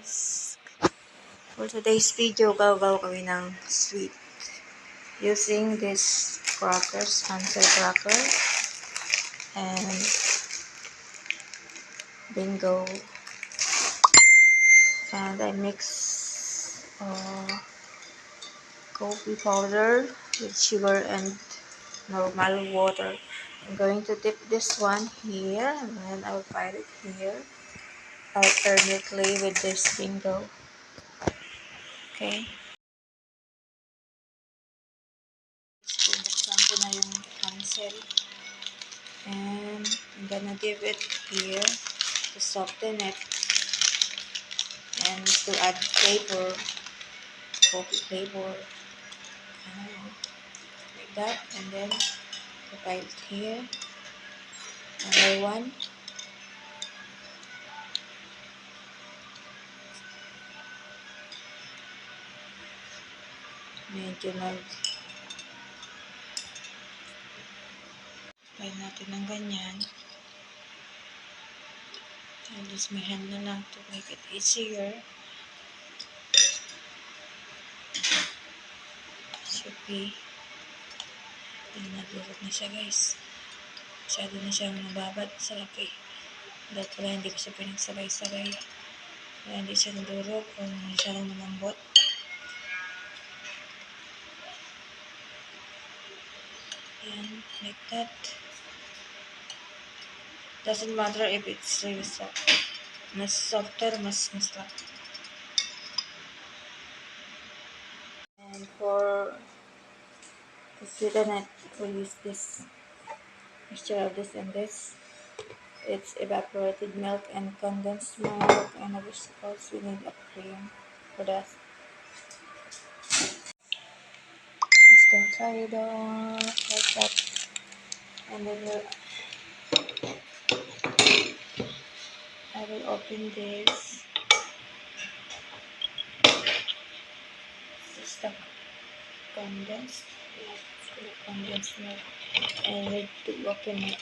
guys! For today's video, gagawa kami ng sweet using this crackers, Hansel cracker and bingo, and I mix coffee powder with sugar and normal water. I'm going to dip this one here and then I'll fire it here alternately with this bingo. Okay. Bubuksan ko na yung Hansel. And I'm gonna give it here to soften it and to add flavor, coffee flavor. Like that. And then apply it here. Another one. Medyo apply natin ng ganyan. And use my hand na lang to make it easier. Should be. Nagurot na siya, guys. Masyado na siyang nababad sa laki. Dahil pala hindi ko siya pinagsabay-sabay. Kaya hindi siya nadurog o masyadong malambot. And like that. Doesn't matter if it's really soft. Mas softer, mas masarap. And for to sweeten it, we'll use this mixture of this and this. It's evaporated milk and condensed milk, and of course we need a cream for that. Just gonna tie it on like that, and then I will open this. This is the condensed milk, and I need to open it.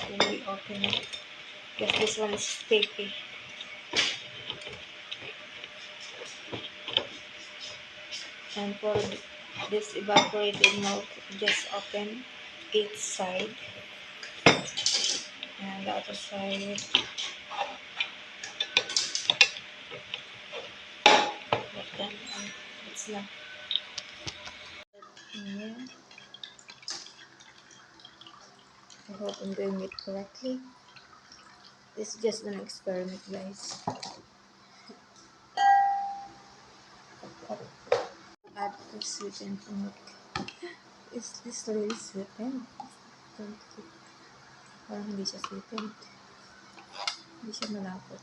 When we open it, because this one is sticky. And for this evaporated milk, just open each side and the other side. Like that. And it's not here. I hope I'm doing it correctly. This is just an experiment, guys. Add the sweetened milk. Is this really sweetened? Parang hindi siya sweetened. Hindi siya malapot.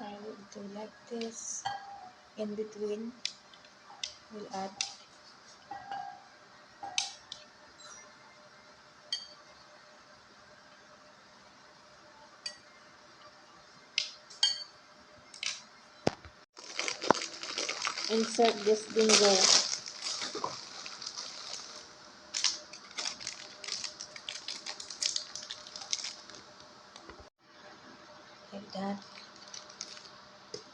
I will do like this. In between, we'll add insert this bingo. Like that.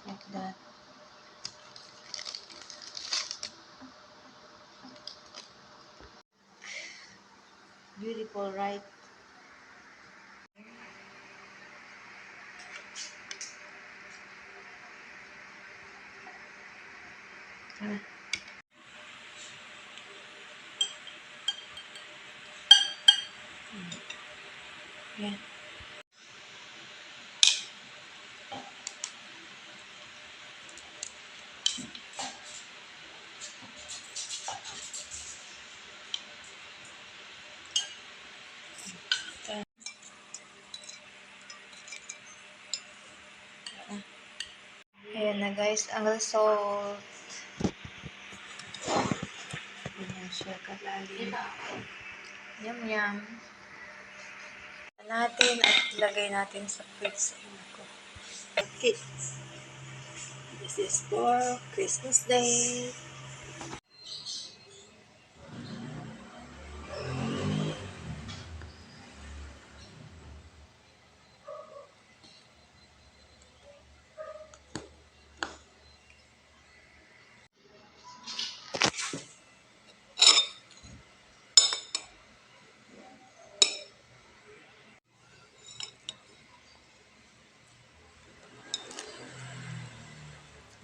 Like that. Beautiful, right? Yeah. Ayan na, guys, ang result. Ayan siya kalalim. Yum yum. Natin at ilagay natin sa fridge. Kids. This is for Christmas Day.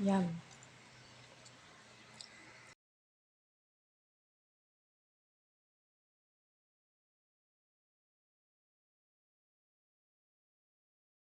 Yum.